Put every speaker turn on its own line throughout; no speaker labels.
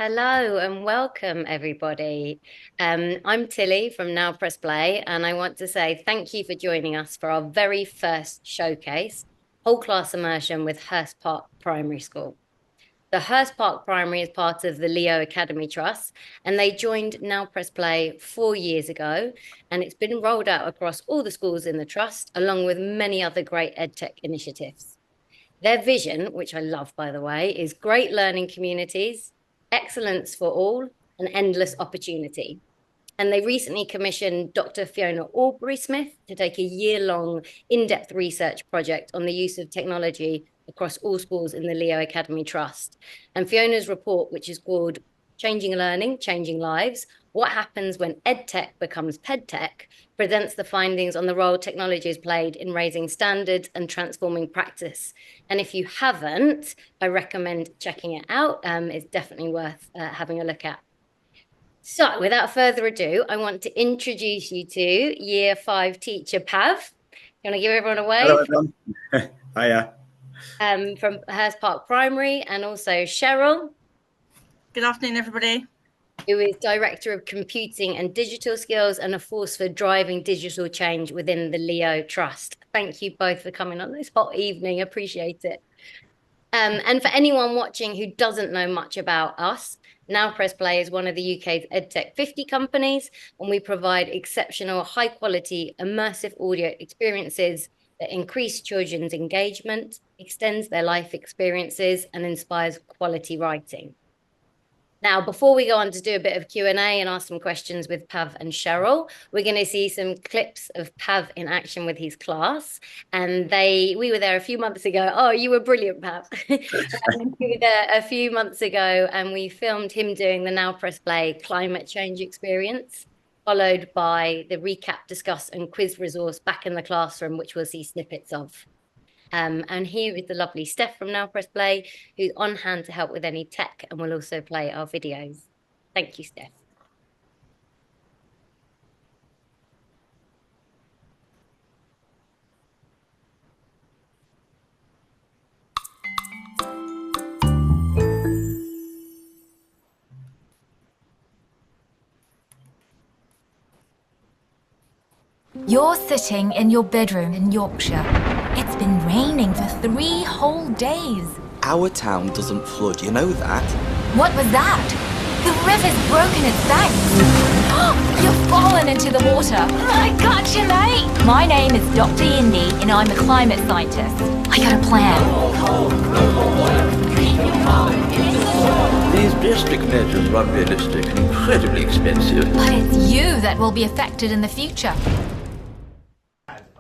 Hello and welcome, everybody. I'm Tilly from Now Press Play, and I want to say thank you for joining us for our very first showcase, whole class immersion with Hurst Park Primary School. The Hurst Park Primary is part of the Leo Academy Trust, and they joined Now Press Play 4 years ago, and it's been rolled out across all the schools in the trust, along with many other great EdTech initiatives. Their vision, which I love, by the way, is great learning communities, excellence for all, and endless opportunity. And they recently commissioned Dr. Fiona Aubrey-Smith to take a year-long in-depth research project on the use of technology across all schools in the Leo Academy Trust. And Fiona's report, which is called Changing Learning, Changing Lives, What Happens When EdTech Becomes PedTech, presents the findings on the role technology has played in raising standards and transforming practice. And if you haven't, I recommend checking it out. It's definitely worth having a look at. So, without further ado, I want to introduce you to Year 5 teacher Pav. You want to give everyone a
Hello,
wave?
everyone. Hiya.
From Hurst Park Primary, and also Cheryl,
Good afternoon, everybody.
who is Director of Computing and Digital Skills and a force for driving digital change within the Leo Trust. Thank you both for coming on this hot evening. Appreciate it. And for anyone watching who doesn't know much about us, Now Press Play is one of the UK's EdTech 50 companies, and we provide exceptional, high quality, immersive audio experiences that increase children's engagement, extends their life experiences, and inspires quality writing. Now, before we go on to do a bit of Q&A and ask some questions with Pav and Cheryl, we're going to see some clips of Pav in action with his class. And we were there a few months ago. Oh, you were brilliant, Pav. We were there a few months ago, and we filmed him doing the Now Press Play climate change experience, followed by the recap, discuss, and quiz resource back in the classroom, which we'll see snippets of. And here is the lovely Steph from Now Press Play, who's on hand to help with any tech and will also play our videos. Thank you, Steph.
You're sitting in your bedroom in Yorkshire. It's been raining for 3 whole days.
Our town doesn't flood, you know that?
What was that? The river's broken its banks. You've fallen into the water. I got you, mate. My name is Dr. Indy, and I'm a climate scientist. I got a plan.
These drastic measures are unrealistic and incredibly expensive.
But it's you that will be affected in the future.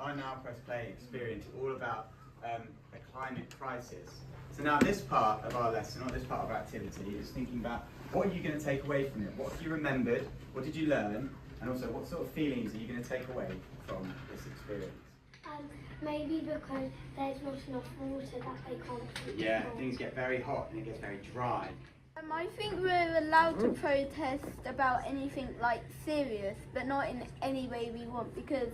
Our Now Press Play experience all about the climate crisis. So now this part of our lesson, or this part of our activity, is thinking about what are you going to take away from it? What have you remembered? What did you learn? And also, what sort of feelings are you going to take away from this experience?
Maybe because there's not enough water that they can't.
Yeah, things get very hot and it gets very dry.
I think we're allowed to protest about anything like serious, but not in any way we want, because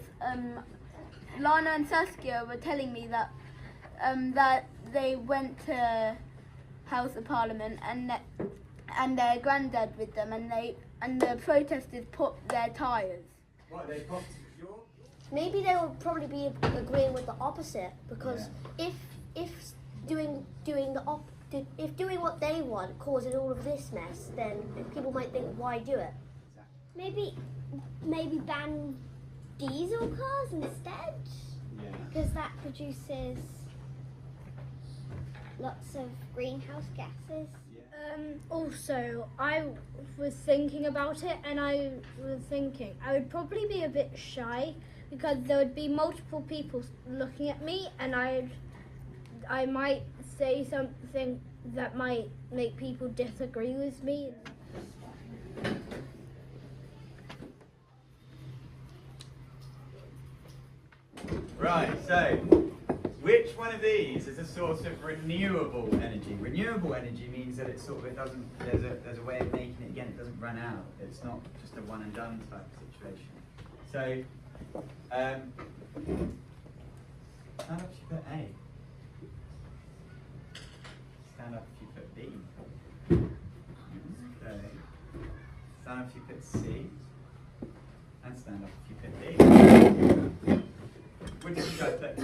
Lana and Saskia were telling me that that they went to House of Parliament and their granddad with them, and the protesters popped their tyres.
What, they popped your?
Maybe they would probably be agreeing with the opposite, because if doing what they want causes all of this mess, then people might think, why do it? Maybe ban diesel cars instead, because that produces lots of greenhouse gases.
Also, I was thinking about it, and I was thinking I would probably be a bit shy because there would be multiple people looking at me, and I might say something that might make people disagree with me.
Right, so which one of these is a source of renewable energy? Renewable energy means that it doesn't, there's a way of making it again, it doesn't run out. It's not just a one and done type situation. So, stand up if you put A. Stand up if you put B. Stand up if you put C. And stand up if you put D. Which did you guys pick?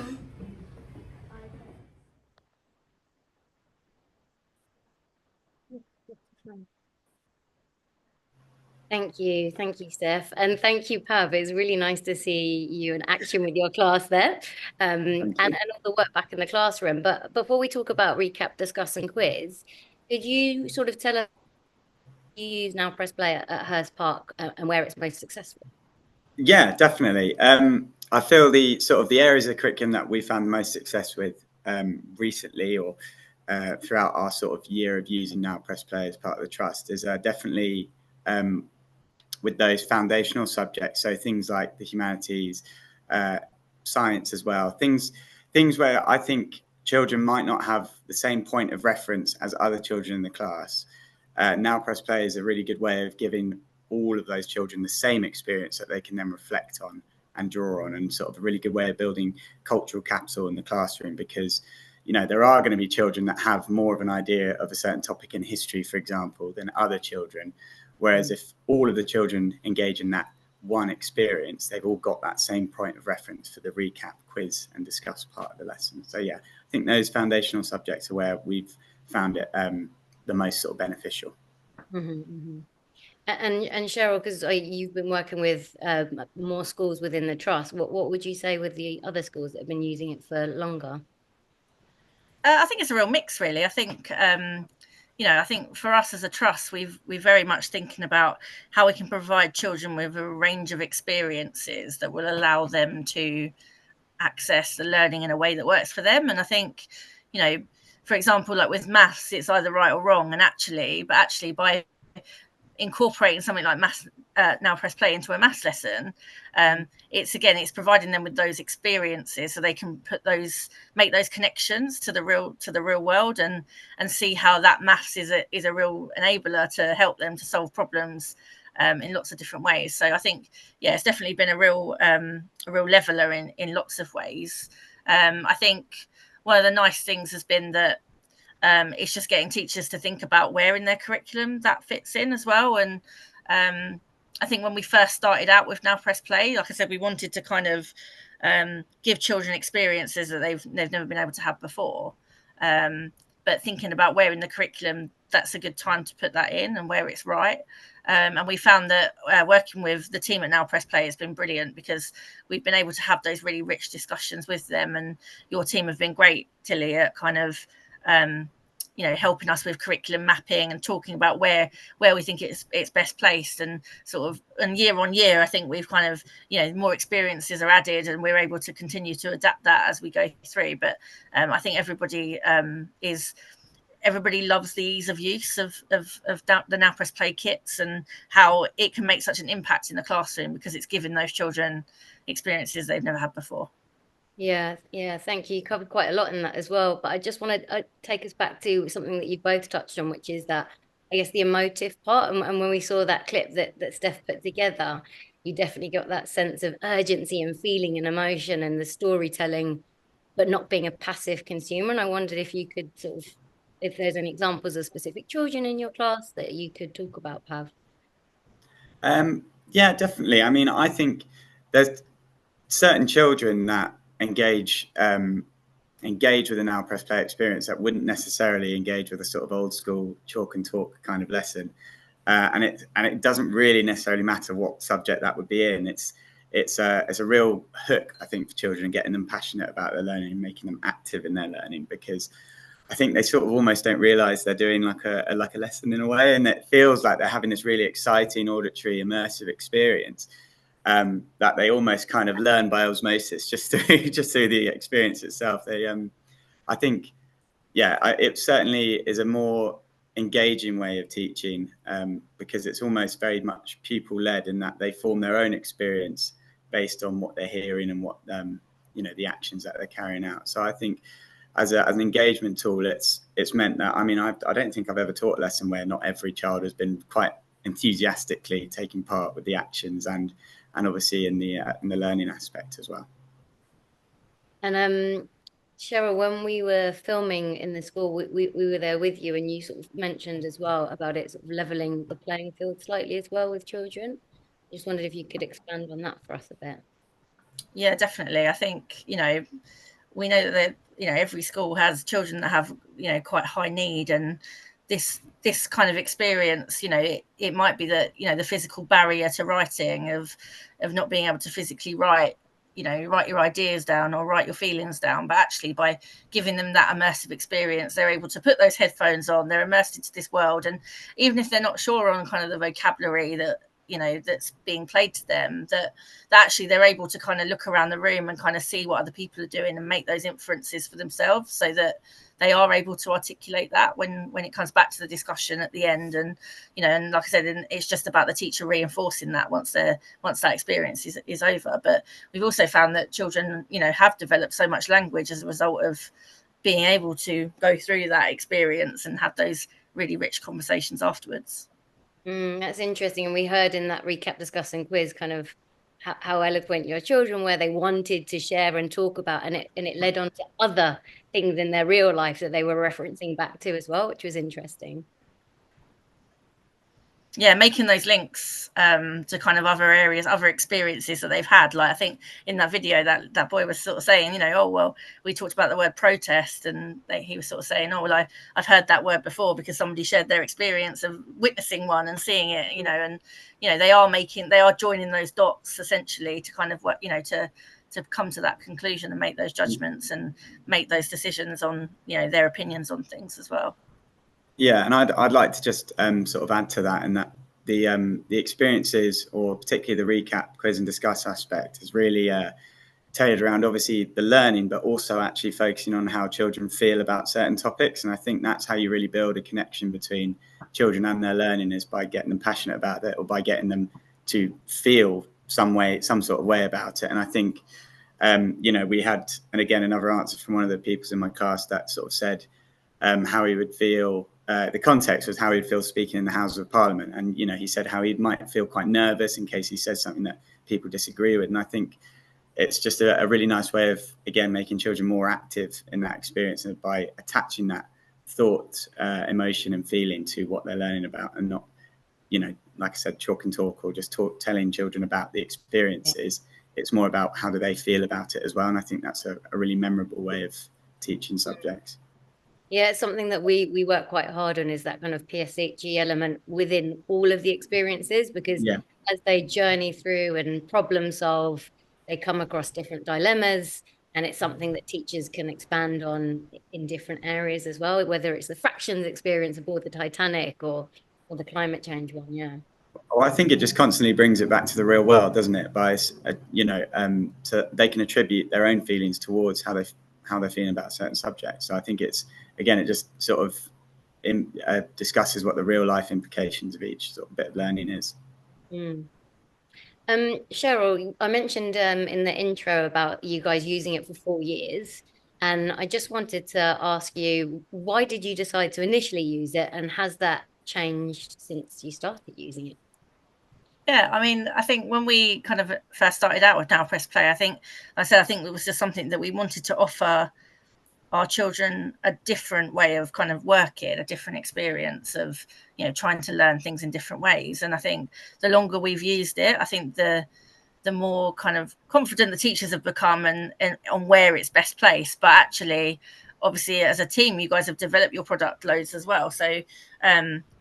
Thank you, Steph, and thank you, Pav. It's really nice to see you in action with your class there, and all the work back in the classroom. But before we talk about recap, discuss, and quiz, could you sort of tell us you use Now Press Play at Hurst Park and where it's most successful?
Yeah, definitely. I feel the sort of the areas of curriculum that we found the most success with recently or throughout our sort of year of using Now Press Play as part of the trust is definitely with those foundational subjects. So things like the humanities, science as well, things where I think children might not have the same point of reference as other children in the class. Now Press Play is a really good way of giving all of those children the same experience that they can then reflect on and draw on, and sort of a really good way of building cultural capital in the classroom, because there are going to be children that have more of an idea of a certain topic in history, for example, than other children. Whereas if all of the children engage in that one experience, they've all got that same point of reference for the recap, quiz, and discuss part of the lesson. So yeah, I think those foundational subjects are where we've found it the most sort of beneficial.
And Cheryl, because you've been working with more schools within the trust, what would you say with the other schools that have been using it for longer?
I think it's a real mix, really. I think I think for us as a trust, we're very much thinking about how we can provide children with a range of experiences that will allow them to access the learning in a way that works for them. And I think, for example, like with maths, it's either right or wrong. And actually by incorporating something like maths, Now Press Play into a maths lesson, it's providing them with those experiences so they can make those connections to the real world and see how that maths is a real enabler to help them to solve problems in lots of different ways. So I think, it's definitely been a real leveler in lots of ways. I think one of the nice things has been that it's just getting teachers to think about where in their curriculum that fits in as well. And I think when we first started out with Now Press Play, like I said, we wanted to kind of give children experiences that they've never been able to have before. But thinking about where in the curriculum that's a good time to put that in and where it's right. And we found that working with the team at Now Press Play has been brilliant, because we've been able to have those really rich discussions with them. And your team have been great, Tilly, at kind of helping us with curriculum mapping and talking about where we think it's best placed, and year on year, I think we've kind of more experiences are added, and we're able to continue to adapt that as we go through. But I think everybody loves the ease of use of the Now Press Play kits and how it can make such an impact in the classroom, because it's giving those children experiences they've never had before.
Yeah, thank you. You covered quite a lot in that as well. But I just want to take us back to something that you both touched on, which is that, I guess, the emotive part. And when we saw that clip that Steph put together, you definitely got that sense of urgency and feeling and emotion and the storytelling, but not being a passive consumer. And I wondered if you could if there's any examples of specific children in your class that you could talk about, Pav.
Yeah, definitely. I mean, I think there's certain children that engage with a Now Press Play experience that wouldn't necessarily engage with a sort of old school chalk and talk kind of lesson, and it doesn't really necessarily matter what subject that would be in. It's a real hook, I think, for children, and getting them passionate about their learning and making them active in their learning, because I think they sort of almost don't realize they're doing like a lesson in a way, and it feels like they're having this really exciting auditory immersive experience that they almost kind of learn by osmosis just through the experience itself. I think, it certainly is a more engaging way of teaching, because it's almost very much pupil-led in that they form their own experience based on what they're hearing and what the actions that they're carrying out. So I think as an engagement tool, it's meant that, I mean, I don't think I've ever taught a lesson where not every child has been quite enthusiastically taking part with the actions and obviously in the learning aspect as well.
And Cheryl, when we were filming in the school, we were there with you, and you sort of mentioned as well about it sort of leveling the playing field slightly as well with children. Just wondered if you could expand on that for us a bit.
Yeah, definitely. I think, we know that, every school has children that have, quite high need, and this kind of experience, it might be that, the physical barrier to writing of not being able to physically write, write your ideas down or write your feelings down, but actually by giving them that immersive experience, they're able to put those headphones on, they're immersed into this world, and even if they're not sure on kind of the vocabulary that that's being played to them, that actually they're able to kind of look around the room and kind of see what other people are doing and make those inferences for themselves, so that they are able to articulate that when it comes back to the discussion at the end. And and like I said, it's just about the teacher reinforcing that once that experience is over. But we've also found that children have developed so much language as a result of being able to go through that experience and have those really rich conversations afterwards.
That's interesting. And we heard in that recap discussing quiz kind of how eloquent your children were. They wanted to share and talk about, and it led on to other things in their real life that they were referencing back to as well, which was interesting.
Yeah, making those links to kind of other areas, other experiences that they've had. Like I think in that video that boy was sort of saying, oh, well, we talked about the word protest, and he was sort of saying, oh, well, I've heard that word before because somebody shared their experience of witnessing one and seeing it, and they are joining those dots essentially to kind of to come to that conclusion and make those judgments and make those decisions on their opinions on things as well.
Yeah, and I'd like to just sort of add to that, and that the experiences, or particularly the recap, quiz and discuss aspect, is really tailored around obviously the learning, but also actually focusing on how children feel about certain topics. And I think that's how you really build a connection between children and their learning, is by getting them passionate about it, or by getting them to feel some sort of way about it. And I think we had, and again, another answer from one of the people in my class that sort of said how he would feel. The context was how he'd feel speaking in the Houses of Parliament. And, he said how he might feel quite nervous in case he says something that people disagree with. And I think it's just a really nice way of, again, making children more active in that experience, and by attaching that thought, emotion and feeling to what they're learning about, and not, like I said, chalk and talk, or just telling children about the experiences. It's more about how do they feel about it as well. And I think that's a really memorable way of teaching subjects.
Yeah, it's something that we work quite hard on, is that kind of PSHE element within all of the experiences, because as they journey through and problem solve, they come across different dilemmas, and it's something that teachers can expand on in different areas as well, whether it's the fractions experience aboard the Titanic or the climate change one. Yeah.
Well, I think it just constantly brings it back to the real world, doesn't it? By so they can attribute their own feelings towards how they're feeling about certain subjects. So I think it just sort of discusses what the real life implications of each sort of bit of learning is.
Cheryl, I mentioned in the intro about you guys using it for 4 years, and I just wanted to ask you, why did you decide to initially use it, and has that changed since you started using it?
Yeah, I mean, I think when we kind of first started out with Now Press Play, I think it was just something that we wanted to offer our children a different way of kind of working, a different experience of, trying to learn things in different ways. And I think the longer we've used it, I think the more kind of confident the teachers have become and on where it's best placed. But actually, obviously, as a team, you guys have developed your product loads as well. So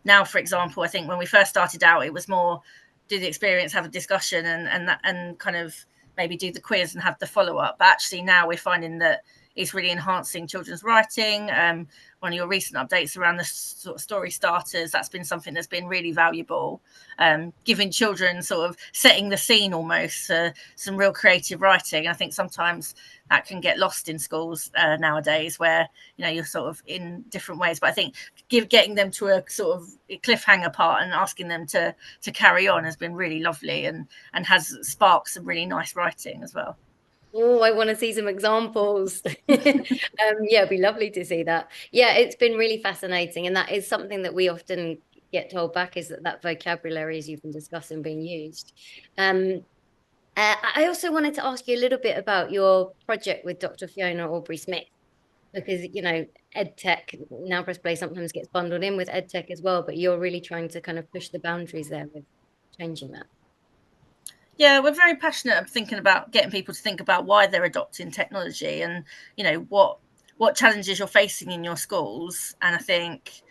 now, for example, I think when we first started out, it was more do the experience, have a discussion, and kind of maybe do the quiz and have the follow-up. But actually now we're finding that it's really enhancing children's writing. One of your recent updates around the sort of story starters, that's been something that's been really valuable. Giving children sort of setting the scene almost, some real creative writing. I think sometimes that can get lost in schools nowadays, where you're sort of in different ways. But I think getting them to a sort of cliffhanger part and asking them to carry on has been really lovely, and has sparked some really nice writing as well.
Oh, I want to see some examples. Yeah, it'd be lovely to see that. Yeah, it's been really fascinating. And that is something that we often get told back, is that vocabulary, as you've been discussing, being used. I also wanted to ask you a little bit about your project with Dr. Fiona Aubrey-Smith. because, EdTech, Now Press Play sometimes gets bundled in with EdTech as well, but you're really trying to kind of push the boundaries there with changing that.
Yeah, we're very passionate of thinking about getting people to think about why they're adopting technology and, what challenges you're facing in your schools. And I think,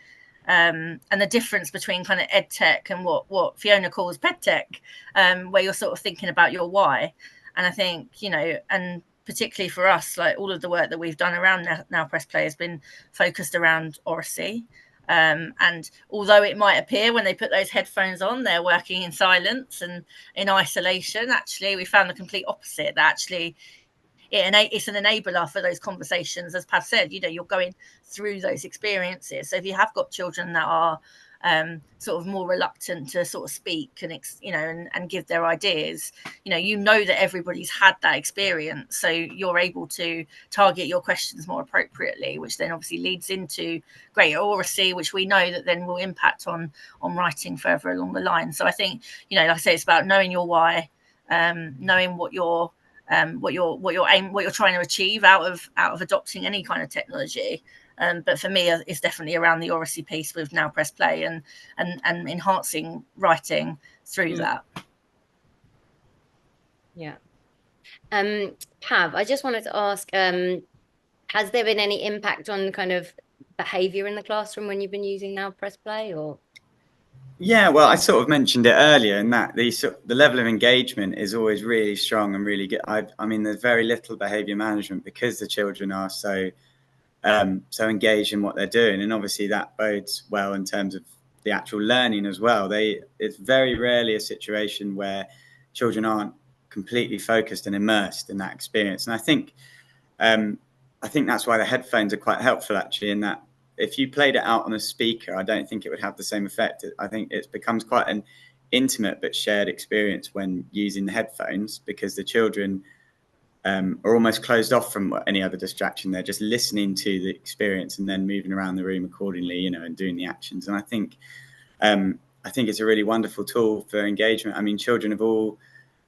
and the difference between kind of ed tech and what Fiona calls ped tech, where you're sort of thinking about your why. And I think, and particularly for us, like all of the work that we've done around Now Press Play has been focused around oracy. And although it might appear when they put those headphones on, they're working in silence and in isolation, actually, we found the complete opposite. That actually it's an enabler for those conversations. As Pav said, you're going through those experiences. So if you have got children that are sort of more reluctant to sort of speak and give their ideas, that everybody's had that experience, so you're able to target your questions more appropriately, which then obviously leads into greater oracy, which we know that then will impact on writing further along the line. So I think, like I say, it's about knowing your why, knowing what you're trying to achieve out of adopting any kind of technology. But for me, it's definitely around the oracy piece with Now Press Play and enhancing writing through that.
Yeah. Pav, I just wanted to ask, has there been any impact on kind of behavior in the classroom when you've been using Now Press Play, or?
Yeah, well, I sort of mentioned it earlier, in that the level of engagement is always really strong and really good. I mean, there's very little behaviour management because the children are so engaged in what they're doing, and obviously that bodes well in terms of the actual learning as well. It's very rarely a situation where children aren't completely focused and immersed in that experience, and I think that's why the headphones are quite helpful, actually, in that if you played it out on a speaker, I don't think it would have the same effect. I think it becomes quite an intimate but shared experience when using the headphones, because the children are almost closed off from any other distraction. They're just listening to the experience and then moving around the room accordingly, and doing the actions. And I think it's a really wonderful tool for engagement. I mean, children of all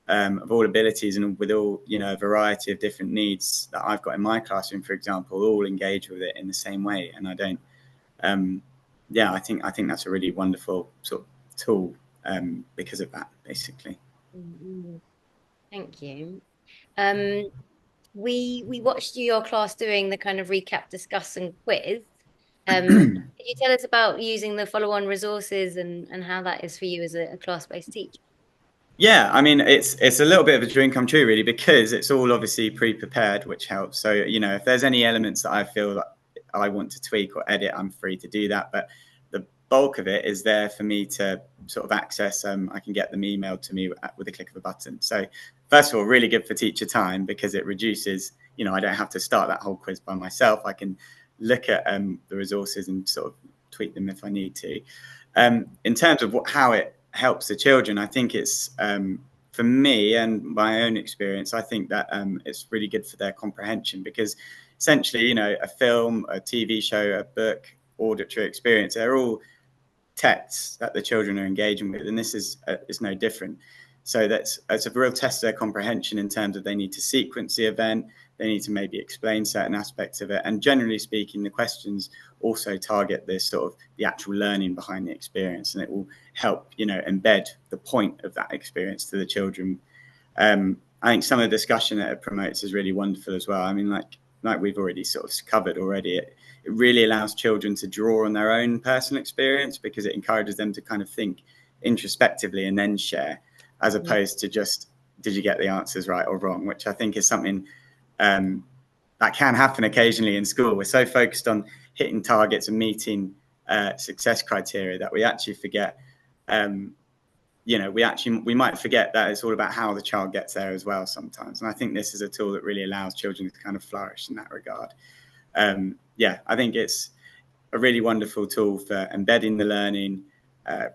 abilities and with all, a variety of different needs that I've got in my classroom, for example, all engage with it in the same way. And I don't, I think that's a really wonderful sort of tool because of that, basically.
Thank you. We watched your class doing the kind of recap, discuss, and quiz. Could you tell us about using the follow-on resources and how that is for you as a class-based teacher?
Yeah, I mean, it's a little bit of a dream come true, really, because it's all obviously pre-prepared, which helps. So, if there's any elements that I feel that I want to tweak or edit, I'm free to do that. But the bulk of it is there for me to sort of access. I can get them emailed to me with a click of a button. So, first of all, really good for teacher time, because it reduces, I don't have to start that whole quiz by myself. I can look at the resources and sort of tweak them if I need to. In terms of how it helps the children, I think it's for me and my own experience, I think that it's really good for their comprehension, because essentially, a film, a TV show, a book, auditory experience, they're all texts that the children are engaging with, and this is no different. So it's a real test of their comprehension in terms of they need to sequence the event, they need to maybe explain certain aspects of it, and generally speaking, the questions also target this sort of the actual learning behind the experience, and it will help embed the point of that experience to the children. I think some of the discussion that it promotes is really wonderful as well. I mean, like we've already sort of covered already, it really allows children to draw on their own personal experience, because it encourages them to kind of think introspectively and then share, as opposed to just, did you get the answers right or wrong, which I think is something that can happen occasionally in school. We're so focused on hitting targets and meeting success criteria that we actually forget, we might forget that it's all about how the child gets there as well sometimes. And I think this is a tool that really allows children to kind of flourish in that regard. I think it's a really wonderful tool for embedding the learning,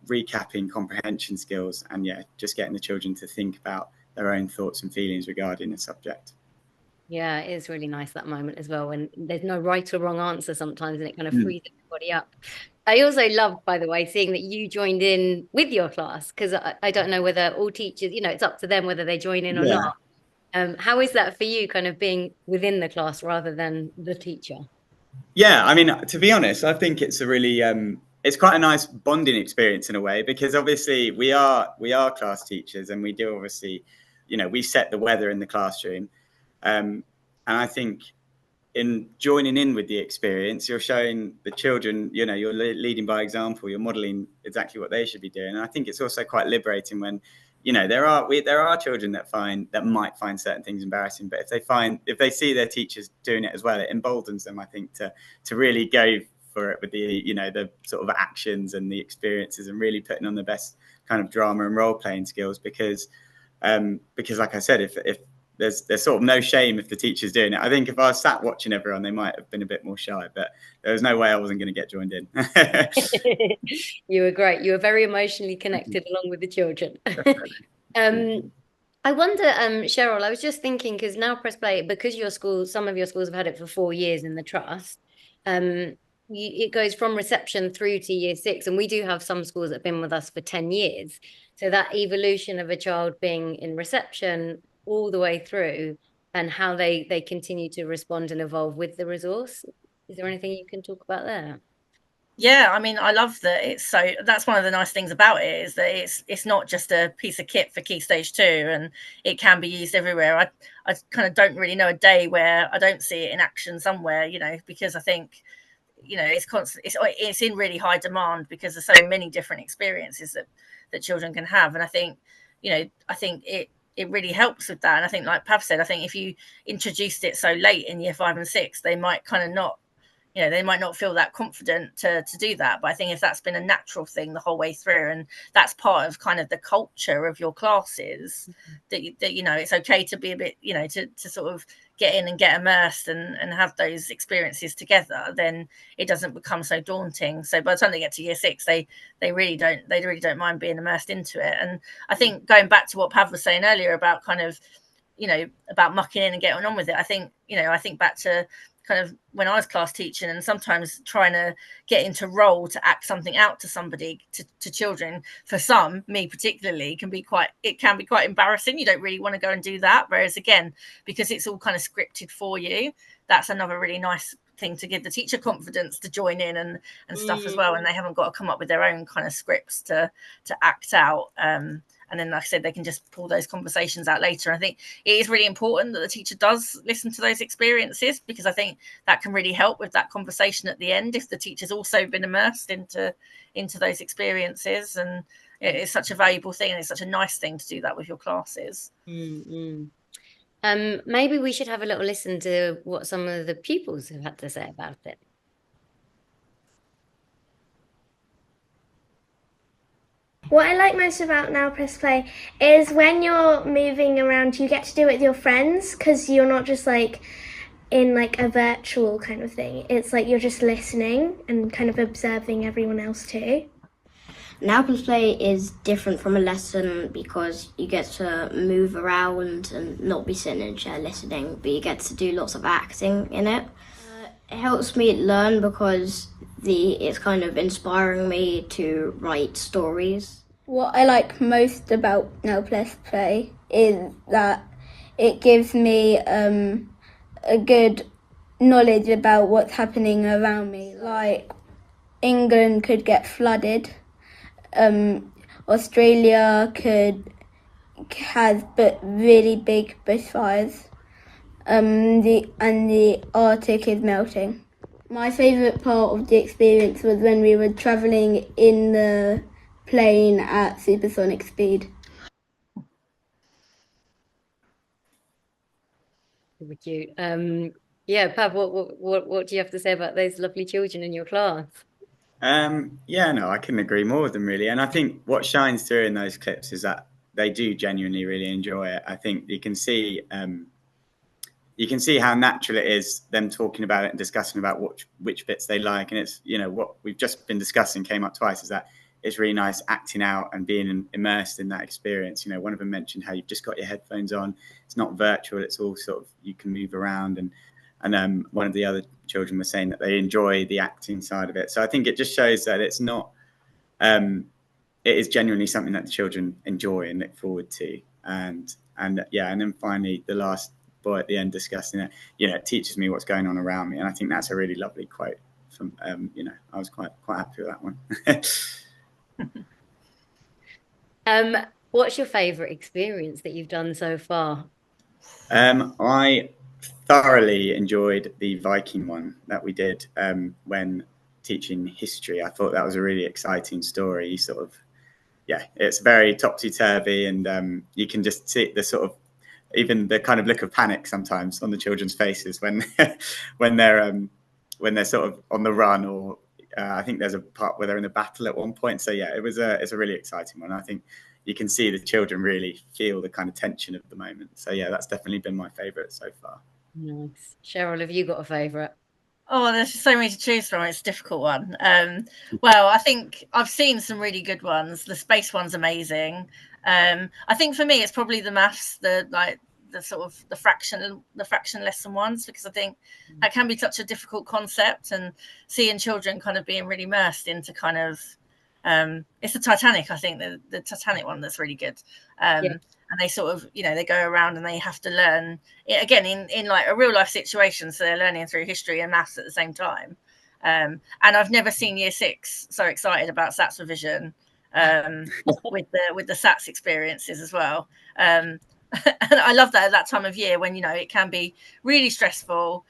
recapping comprehension skills, and just getting the children to think about their own thoughts and feelings regarding the subject.
Yeah, it is really nice, that moment as well, when there's no right or wrong answer sometimes, and it kind of frees everybody up. I also loved, by the way, seeing that you joined in with your class, because I don't know whether all teachers, it's up to them whether they join in or not. How is that for you, kind of being within the class rather than the teacher?
Yeah, I mean, to be honest, I think it's a really it's quite a nice bonding experience in a way, because obviously we are class teachers, and we do obviously, we set the weather in the classroom, and I think in joining in with the experience, you're showing the children, you're leading by example, you're modeling exactly what they should be doing. And I think it's also quite liberating when, there are children that might find certain things embarrassing, but if they see their teachers doing it as well, it emboldens them, I think, to really go for it with the sort of actions and the experiences, and really putting on the best kind of drama and role playing skills, because like I said, if there's sort of no shame if the teacher's doing it. I think if I was sat watching everyone, they might have been a bit more shy, but there was no way I wasn't going to get joined in.
You were great. You were very emotionally connected along with the children. I wonder, Cheryl, I was just thinking, because now Press Play, because some of your schools have had it for 4 years in the trust, it goes from reception through to year 6, and we do have some schools that have been with us for 10 years. So that evolution of a child being in reception all the way through, and how they continue to respond and evolve with the resource. Is there anything you can talk about there?
Yeah, I mean, I love that that's one of the nice things about it, is that it's not just a piece of kit for Key Stage 2, and it can be used everywhere. I kind of don't really know a day where I don't see it in action somewhere, because I think, it's constant, it's in really high demand, because there's so many different experiences that children can have. And I think, it really helps with that. And I think, like Pav said, I think if you introduced it so late in year 5 and 6, they might kind of not, they might not feel that confident to do that. But I think if that's been a natural thing the whole way through, and that's part of kind of the culture of your classes, that it's okay to be a bit, to sort of get in and get immersed and have those experiences together, then it doesn't become so daunting. So by the time they get to year 6, they really don't mind being immersed into it. And I think, going back to what Pav was saying earlier about kind of, about mucking in and getting on with it, I think back to kind of when I was class teaching, and sometimes trying to get into role to act something out to somebody, to children, for some, me particularly, can be quite embarrassing. You don't really want to go and do that. Whereas again, because it's all kind of scripted for you, that's another really nice thing to give the teacher confidence to join in and stuff as well. And they haven't got to come up with their own kind of scripts to act out. And then, like I said, they can just pull those conversations out later. I think it is really important that the teacher does listen to those experiences, because I think that can really help with that conversation at the end, if the teacher's also been immersed into those experiences. And it's such a valuable thing, and it's such a nice thing to do that with your classes.
Mm-hmm. Maybe we should have a little listen to what some of the pupils have had to say about it.
What I like most about Now Press Play is when you're moving around, you get to do it with your friends, because you're not just like in like a virtual kind of thing. It's like you're just listening and kind of observing everyone else too.
Now Press Play is different from a lesson, because you get to move around and not be sitting in a chair listening, but you get to do lots of acting in it. It helps me learn, because it's kind of inspiring me to write stories.
What I like most about Now Press Play is that it gives me a good knowledge about what's happening around me. Like, England could get flooded, Australia has really big bushfires, and the Arctic is melting. My favourite part of the experience was when we were travelling in the plane at supersonic speed.
Super cute. Yeah, Pav, what do you have to say about those lovely children in your class?
Yeah, no, I couldn't agree more with them, really. And I think what shines through in those clips is that they do genuinely really enjoy it. I think you can see how natural it is, them talking about it and discussing about which bits they like. And it's, what we've just been discussing came up twice, is that it's really nice acting out and being immersed in that experience. One of them mentioned how you've just got your headphones on. It's not virtual. It's all sort of, you can move around. And one of the other children was saying that they enjoy the acting side of it. So I think it just shows that it's not, it is genuinely something that the children enjoy and look forward to. And then finally, the last boy at the end discussing it. It teaches me what's going on around me, and I think that's a really lovely quote from I was quite happy with that
one. What's your favorite experience that you've done so far?
I thoroughly enjoyed the Viking one that we did when teaching history. I thought that was a really exciting story. It's very topsy-turvy, and you can just see the sort of, even the kind of look of panic sometimes on the children's faces when when they're sort of on the run, or I think there's a part where they're in a battle at one point. So yeah, it's a really exciting one. I think you can see the children really feel the kind of tension of the moment. So yeah, that's definitely been my favourite so far.
Nice. Cheryl, have you got a favourite?
Oh, there's so many to choose from. It's a difficult one. Well, I think I've seen some really good ones. The space one's amazing. I think for me, it's probably the maths, the sort of the fraction lesson ones, because I think that can be such a difficult concept, and seeing children kind of being really immersed into kind of it's the Titanic. I think the Titanic one that's really good. And they sort of, they go around and they have to learn it again in like a real life situation. So they're learning through history and maths at the same time. And I've never seen Year 6 so excited about SATs revision with the SATs experiences as well. And I love that at that time of year when, it can be really stressful.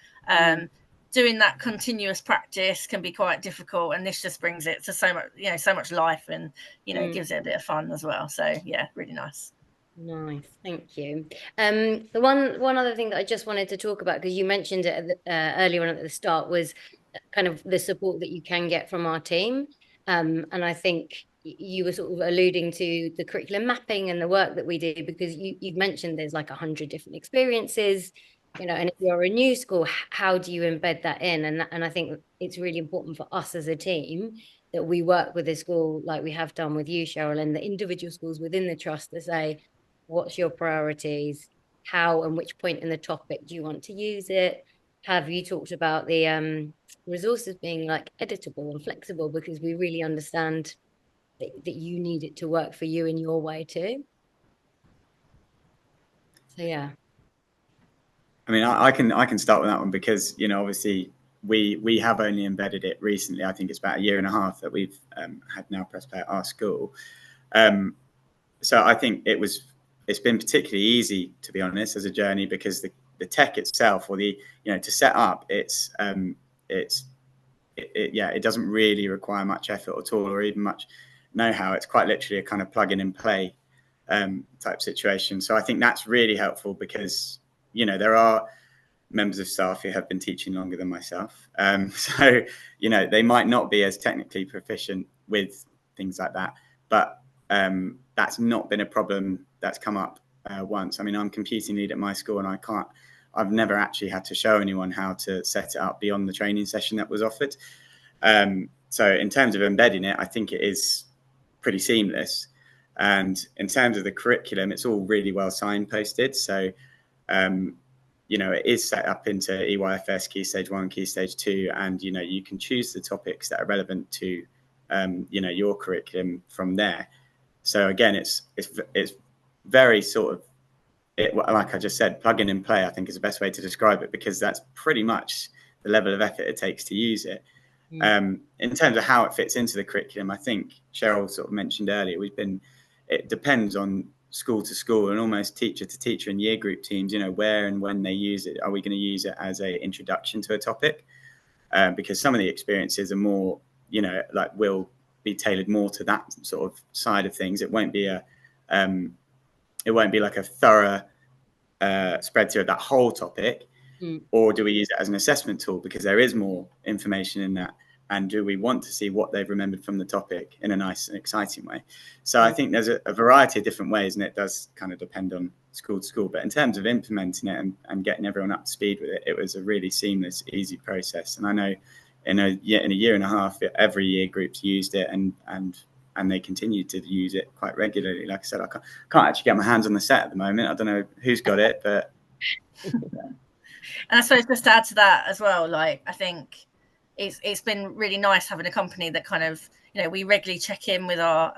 Doing that continuous practice can be quite difficult, and this just brings it to so much life, and gives it a bit of fun as well. So yeah, really nice.
Nice, thank you. The one other thing that I just wanted to talk about, because you mentioned it earlier on at the start, was kind of the support that you can get from our team. And I think you were sort of alluding to the curriculum mapping and the work that we do, because you've mentioned there's like 100 different experiences, and if you're a new school, how do you embed that in? And I think it's really important for us as a team that we work with the school like we have done with you, Cheryl, and the individual schools within the trust to say, what's your priorities? How and which point in the topic do you want to use it? Have you talked about the resources being like editable and flexible, because we really understand that you need it to work for you in your way too. So yeah.
I mean, I can start with that one, because obviously we have only embedded it recently. I think it's about 1.5 years that we've had Now Press Play at our school. So I think it's been particularly easy, to be honest, as a journey, because the tech itself, or to set up, it doesn't really require much effort at all, or even much know-how. It's quite literally a kind of plug in and play type situation. So I think that's really helpful, because there are members of staff who have been teaching longer than myself. So they might not be as technically proficient with things like that, but that's not been a problem that's come up once. I mean, I'm computing lead at my school, and I've never actually had to show anyone how to set it up beyond the training session that was offered. So in terms of embedding it, I think it is pretty seamless. And in terms of the curriculum, it's all really well signposted. So, it is set up into EYFS Key Stage 1, Key Stage 2, and, you can choose the topics that are relevant to, your curriculum from there. So again, it's very sort of, like I just said, plug in and play, I think is the best way to describe it, because that's pretty much the level of effort it takes to use it. In terms of how it fits into the curriculum, I think Cheryl sort of mentioned earlier, it depends on school to school and almost teacher to teacher and year group teams, where and when they use it. Are we going to use it as an introduction to a topic? Because some of the experiences are more, will be tailored more to that sort of side of things. It won't be like a thorough spread through of that whole topic. Or do we use it as an assessment tool, because there is more information in that? And do we want to see what they've remembered from the topic in a nice and exciting way? So I think there's a variety of different ways, and it does kind of depend on school to school. But in terms of implementing it and getting everyone up to speed with it, it was a really seamless, easy process. And I know in a 1.5 years, every year groups used it, and they continue to use it quite regularly. Like I said, I can't actually get my hands on the set at the moment. I don't know who's got it, but...
And I suppose just to add to that as well, like, I think it's been really nice having a company that kind of, we regularly check in with our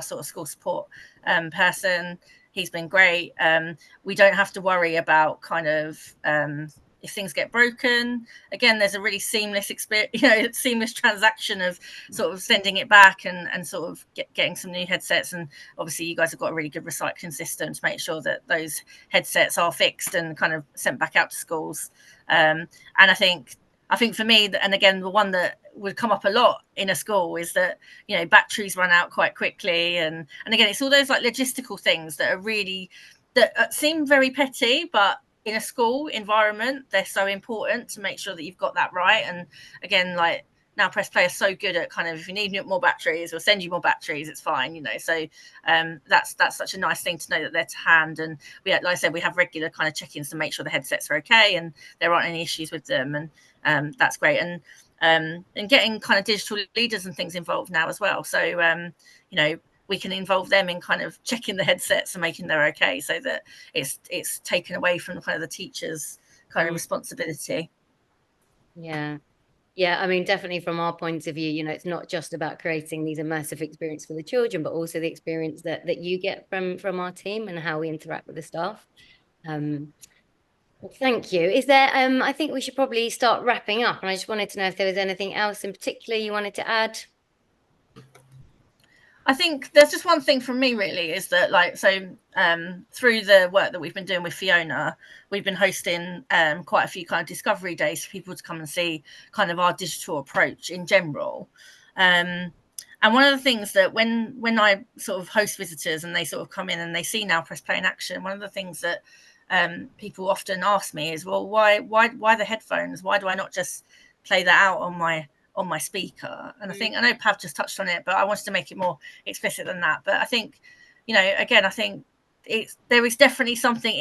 sort of school support person. he's been great. We don't have to worry about kind of if things get broken. Again, there's a really seamless experience, seamless transaction of sort of sending it back and sort of getting some new headsets. And obviously you guys have got a really good recycling system to make sure that those headsets are fixed and kind of sent back out to schools. And I think for me, and again, the one that would come up a lot in a school is that, batteries run out quite quickly. And again, it's all those like logistical things that are really, that seem very petty, but in a school environment, they're so important to make sure that you've got that right. And again, like now Press Play is so good at kind of, if you need more batteries, we'll send you more batteries, it's fine, so that's such a nice thing to know that they're to hand. And we, like I said, we have regular kind of check-ins to make sure the headsets are okay and there aren't any issues with them. And that's great. And getting kind of digital leaders and things involved now as well, so we can involve them in kind of checking the headsets and making they're okay, so that it's taken away from kind of the teacher's kind of responsibility.
Yeah. I mean, definitely from our point of view, it's not just about creating these immersive experiences for the children, but also the experience that you get from our team and how we interact with the staff. Well, thank you. Is there, I think we should probably start wrapping up, and I just wanted to know if there was anything else in particular you wanted to add.
I think there's just one thing from me really, is that through the work that we've been doing with Fiona, we've been hosting quite a few kind of discovery days for people to come and see kind of our digital approach in general. And one of the things that when I sort of host visitors and they sort of come in and they see Now Press Play in action, one of the things that people often ask me is, well, why the headphones? Why do I not just play that out on my speaker? And I know Pav just touched on it, but I wanted to make it more explicit than that. But I think, again, I think there is definitely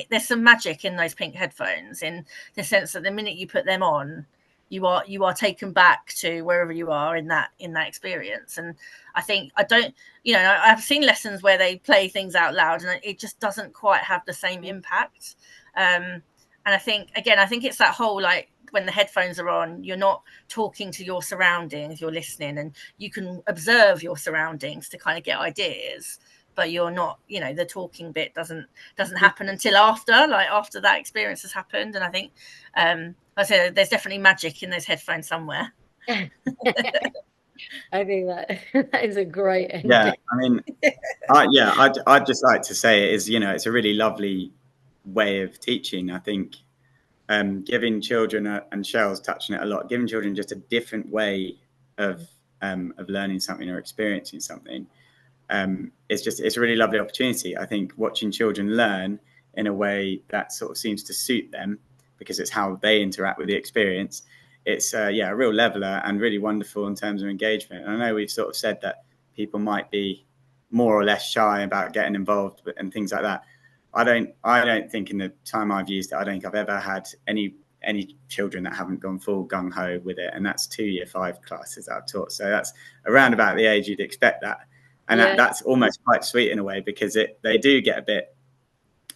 there's some magic in those pink headphones, in the sense that the minute you put them on, you are taken back to wherever you are in that experience. And I think I've seen lessons where they play things out loud and it just doesn't quite have the same impact. And I think it's that whole, like, when the headphones are on, you're not talking to your surroundings, you're listening, and you can observe your surroundings to kind of get ideas, but you're not, the talking bit doesn't happen until after that experience has happened. And I think I say there's definitely magic in those headphones somewhere.
I think that is a great ending.
Yeah, I mean, I'd just like to say it's a really lovely way of teaching. I think giving children, and Cheryl's touching it a lot, giving children just a different way of learning something or experiencing something. It's a really lovely opportunity. I think watching children learn in a way that sort of seems to suit them, because it's how they interact with the experience. It's a real leveler and really wonderful in terms of engagement. And I know we've sort of said that people might be more or less shy about getting involved and things like that. I don't think, in the time I've used it, I don't think I've ever had any children that haven't gone full gung ho with it. And that's 2 Year 5 classes I've taught. So that's around about the age you'd expect that. And that's almost quite sweet in a way, because they do get a bit,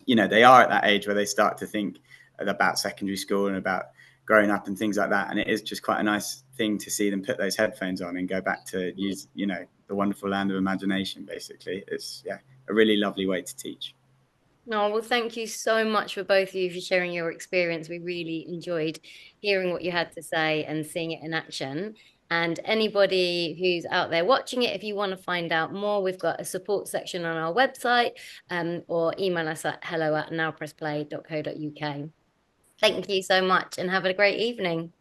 they are at that age where they start to think about secondary school and about growing up and things like that. And it is just quite a nice thing to see them put those headphones on and go back to use, the wonderful land of imagination, basically. It's a really lovely way to teach.
No, well, thank you so much for both of you for sharing your experience. We really enjoyed hearing what you had to say and seeing it in action. And anybody who's out there watching it, if you want to find out more, we've got a support section on our website, or email us at hello@nowpressplay.co.uk. Thank you so much and have a great evening.